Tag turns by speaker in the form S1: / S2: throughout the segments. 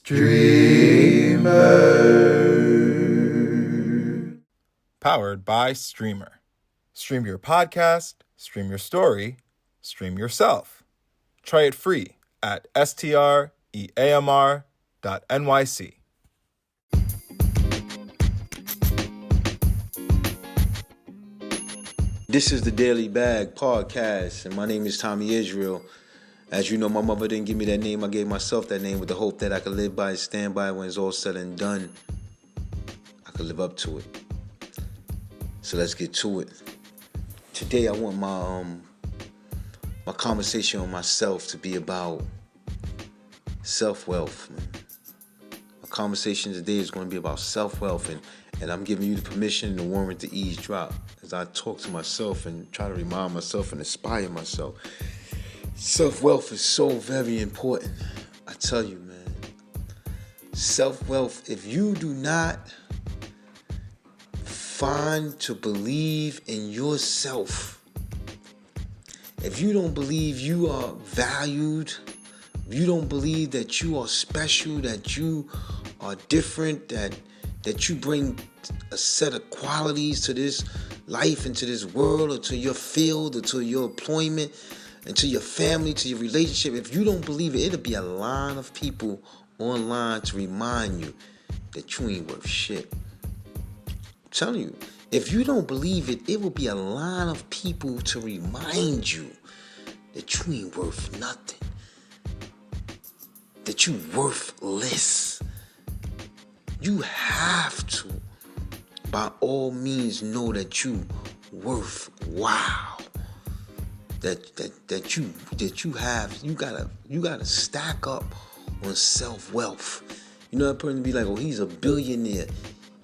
S1: Streamer. Powered by Streamer. Stream your podcast, stream your story, stream yourself. Try it free at streamr.nyc.
S2: This is the Daily Bag Podcast, and my name is Tommy Israel. As you know, my mother didn't give me that name. I gave myself that name with the hope that I could live by and stand by when it's all said and done. I could live up to it. So let's get to it. Today I want my conversation on myself to be about self-wealth. My conversation today is going to be about self-wealth, and I'm giving you the permission and the warrant to eavesdrop as I talk to myself and try to remind myself and inspire myself. Self-wealth is so very important. I tell you, man. Self-wealth, if you do not find to believe in yourself, if you don't believe you are valued, if you don't believe that you are special, that you are different, that you bring a set of qualities to this life and to this world or to your field or to your employment and to your family, to your relationship, if you don't believe it, it'll be a line of people online to remind you that you ain't worth shit. I'm telling you, if you don't believe it, it will be a line of people to remind you that you ain't worth nothing, that you worthless. You have to, by all means, know that you worthwhile. That you gotta stack up on self-wealth. You know, that person be like, oh, he's a billionaire,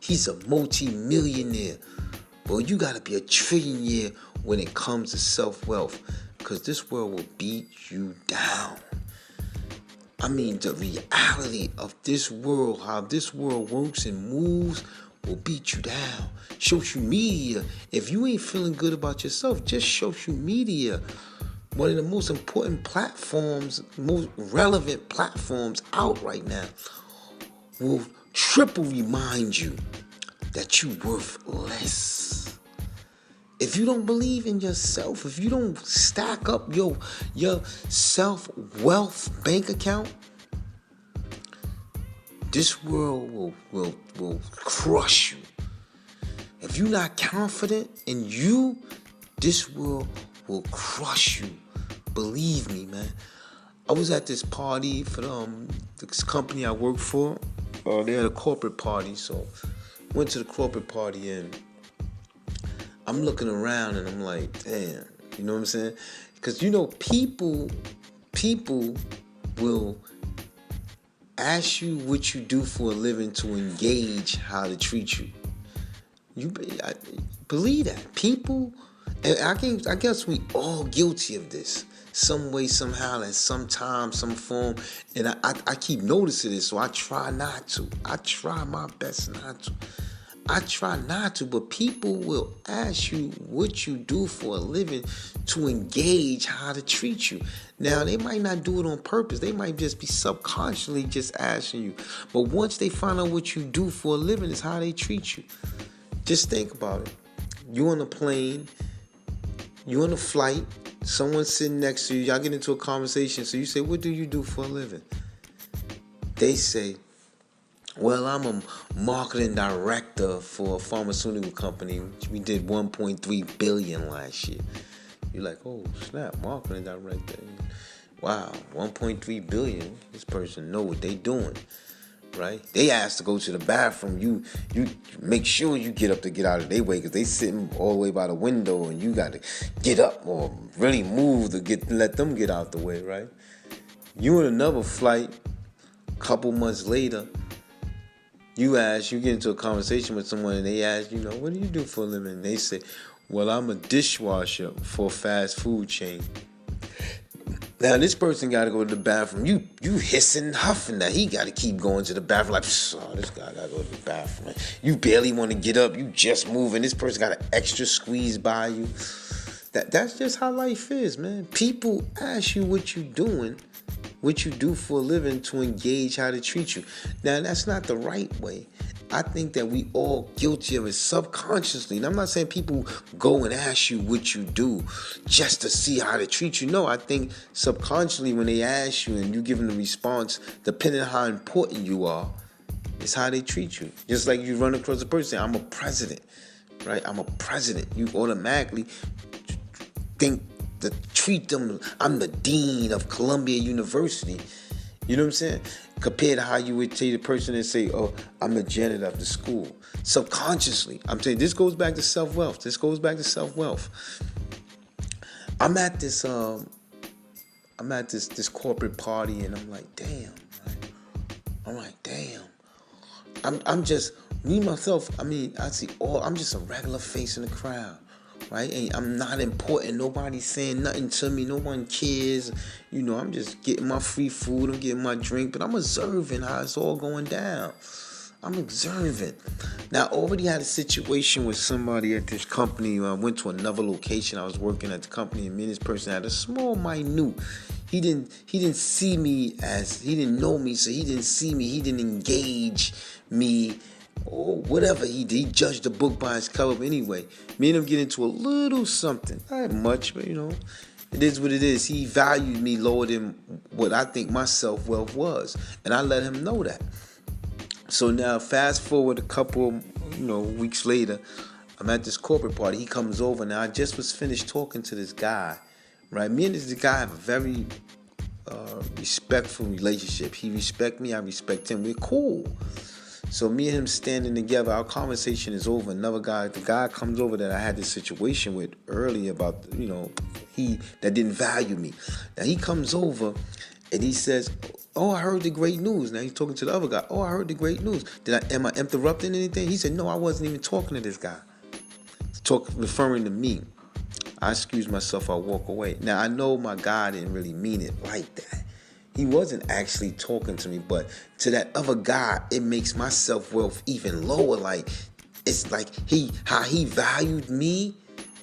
S2: he's a multi-millionaire. Well, you gotta be a trillionaire when it comes to self-wealth, because this world will beat you down. I mean, the reality of this world, how this world works and moves, will beat you down. Social media, if you ain't feeling good about yourself, just social media, one of the most important platforms, most relevant platforms out right now, will triple remind you that you worth less. If you don't believe in yourself, if you don't stack up your self-wealth bank account, this world will crush you. If you're not confident in you, this world will crush you. Believe me, man. I was at this party for this company I work for. They had a corporate party, so went to the corporate party, and I'm looking around and I'm like, damn, you know what I'm saying? Because, you know, people will ask you what you do for a living to engage how to treat you. I believe that. People, and I guess we all guilty of this. Some way, somehow, at some time, some form. And I keep noticing this, so I try not to. I try my best not to. But people will ask you what you do for a living to engage how to treat you. Now, they might not do it on purpose. They might just be subconsciously just asking you. But once they find out what you do for a living, is how they treat you. Just think about it. You on a plane, you on a flight, someone's sitting next to you, y'all get into a conversation, so you say, what do you do for a living? They say, well, I'm a marketing director for a pharmaceutical company. We did $1.3 billion last year. You're like, oh, snap, marketing director. Wow, $1.3 billion. This person know what they doing, right? They asked to go to the bathroom. You make sure you get up to get out of their way, because they sitting all the way by the window, and you got to get up or really move to let them get out the way, right? You in another flight, a couple months later, you get into a conversation with someone, and they ask, you know, what do you do for a living? And they say, well, I'm a dishwasher for a fast food chain. Now, this person got to go to the bathroom. You hissing and huffing that he got to keep going to the bathroom. Like, oh, this guy got to go to the bathroom. You barely want to get up. You just moving. This person got an extra squeeze by you. That's just how life is, man. People ask you what you doing what you do for a living to engage how to treat you. Now, that's not the right way. I think that we all guilty of it subconsciously. And I'm not saying people go and ask you what you do just to see how to treat you. No, I think subconsciously when they ask you and you give them the response, depending on how important you are, it's how they treat you. Just like you run across a person saying, I'm a president, right? I'm a president. You automatically think to treat them, I'm the dean of Columbia University. You know what I'm saying? Compared to how you would take the person and say, oh, I'm the janitor of the school. Subconsciously. I'm saying this goes back to self-wealth. I'm at this corporate party and I'm like, damn. I'm just, me, myself, I'm just a regular face in the crowd. Right? And I'm not important. Nobody's saying nothing to me. No one cares. I'm just getting my free food. I'm getting my drink. But I'm observing how it's all going down. I'm observing. Now, I already had a situation with somebody at this company. I went to another location. I was working at the company. And me and this person had a small, minute. He didn't see me he didn't know me. So he didn't see me. He didn't engage me. Or whatever he did. He judged the book by its cover anyway. Me and him get into a little something. Not much, but it is what it is. He valued me lower than what I think my self-wealth was. And I let him know that. So now fast forward a couple, weeks later, I'm at this corporate party. He comes over. Now I just was finished talking to this guy. Right? Me and this guy have a very respectful relationship. He respects me. I respect him. We're cool. So me and him standing together, our conversation is over. The guy comes over that I had this situation with earlier about, he that didn't value me. Now he comes over and he says, oh, I heard the great news. Now he's talking to the other guy. Oh, I heard the great news. Am I interrupting anything? He said, no, I wasn't even talking to this guy. Referring to me. I excuse myself, I walk away. Now I know my guy didn't really mean it like that. He wasn't actually talking to me, but to that other guy, it makes my self-wealth even lower. Like, it's like how he valued me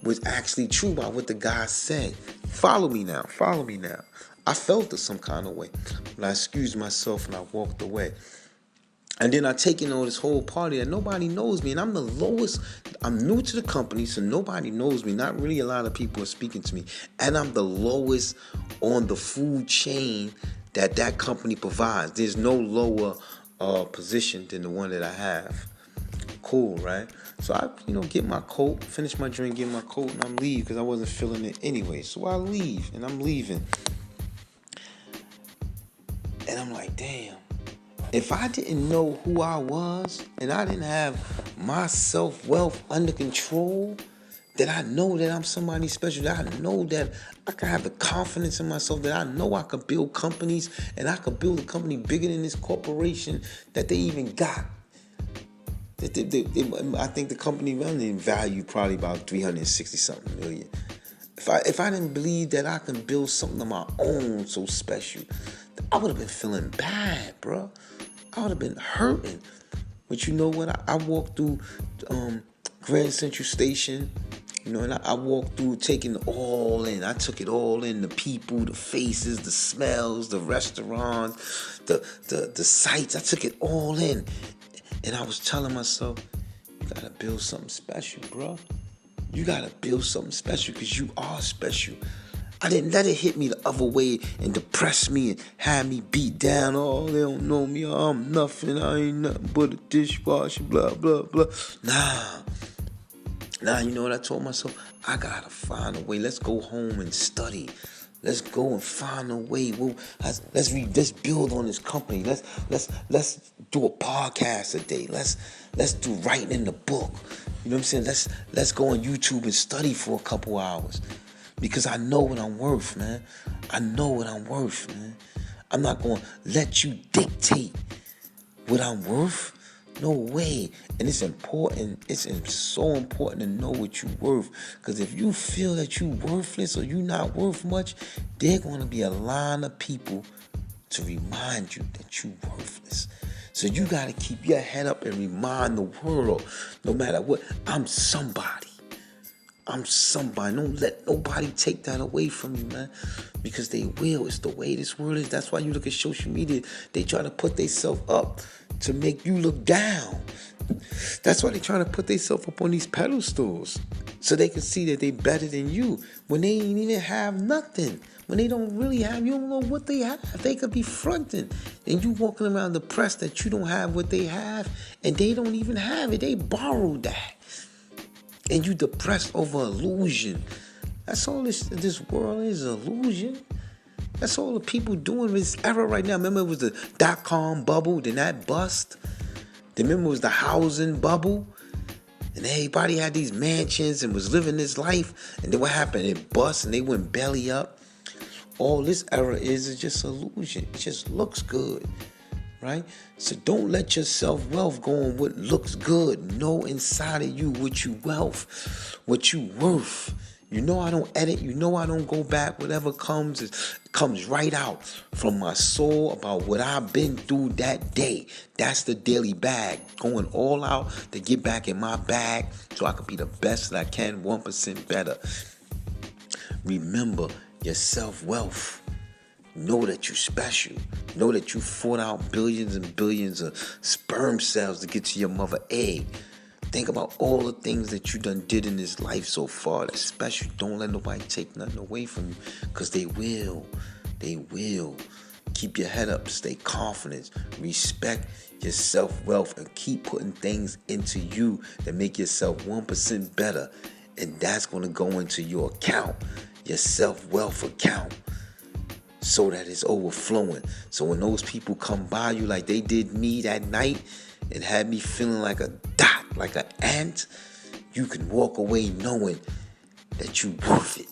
S2: was actually true by what the guy said. Follow me now. I felt it some kind of way. But I excused myself and I walked away. And then I taken on this whole party and nobody knows me. And I'm the lowest. I'm new to the company, so nobody knows me. Not really a lot of people are speaking to me. And I'm the lowest on the food chain that company provides. There's no lower position than the one that I have. Cool, right? So I, get my coat, finish my drink, get my coat, and I'm leave because I wasn't feeling it anyway. So I leave, and I'm leaving. And I'm like, damn. If I didn't know who I was and I didn't have my self-wealth under control, that I know that I'm somebody special, that I know that I can have the confidence in myself, that I know I could build companies and I could build a company bigger than this corporation that they even got. I think the company running value probably about 360-something million. If I didn't believe that I can build something of my own so special, I would have been feeling bad, bro. I would have been hurting. But you know what? I walked through Grand Central Station, and I walked through taking it all in. I took it all in, the people, the faces, the smells, the restaurants, the sights. I took it all in. And I was telling myself, you got to build something special, bro. You got to build something special because you are special. I didn't let it hit me the other way and depress me and have me beat down. Oh, they don't know me. I'm nothing. I ain't nothing but a dishwasher, blah, blah, blah. Nah, you know what I told myself? I got to find a way. Let's go home and study. Let's go and find a way. Let's build on this company. Let's do a podcast a day. Let's do writing in the book. You know what I'm saying? Let's go on YouTube and study for a couple hours. Because I know what I'm worth, man. I'm not going to let you dictate what I'm worth. No way. And it's important. It's so important to know what you're worth. Because if you feel that you're worthless or you're not worth much, there are going to be a line of people to remind you that you're worthless. So you got to keep your head up and remind the world, no matter what, I'm somebody. I'm somebody. Don't let nobody take that away from you, man. Because they will. It's the way this world is. That's why you look at social media. They try to put themselves up to make you look down. That's why they trying to put themselves up on these pedestals. So they can see that they better than you. When they ain't even have nothing. When they don't really have, you don't know what they have. They could be fronting. And you walking around depressed that you don't have what they have. And they don't even have it. They borrowed that. And you depressed over illusion. That's all this world is, illusion. That's all the people doing in this era right now. Remember it was the .com bubble, then that bust. Then remember it was the housing bubble. And everybody had these mansions and was living this life. And then what happened? It bust and they went belly up. All this era is just illusion. It just looks good. Right? So don't let your self-wealth go on what looks good. Know inside of you what you wealth, what you worth. You know I don't edit. You know I don't go back. Whatever comes, it comes right out from my soul about what I've been through that day. That's the daily bag. Going all out to get back in my bag so I can be the best that I can, 1% better. Remember your self-wealth. Know that you're special. Know that you fought out billions and billions of sperm cells to get to your mother egg. Think about all the things that you done did in this life so far that's special. Don't let nobody take nothing away from you, because they will. They will. Keep your head up. Stay confident. Respect your self-wealth and keep putting things into you that make yourself 1% better. And that's going to go into your account, your self-wealth account, so that it's overflowing. So when those people come by you like they did me that night and had me feeling like a dot, like an ant, you can walk away knowing that you worth it,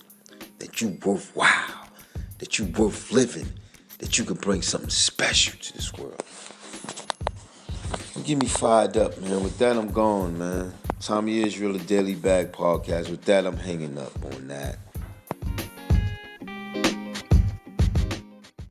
S2: that you worthwhile, that you worth living, that you can bring something special to this world. You get me fired up, man. With that, I'm gone, man. Tommy Israel, the Daily Bag Podcast. With that, I'm hanging up on that.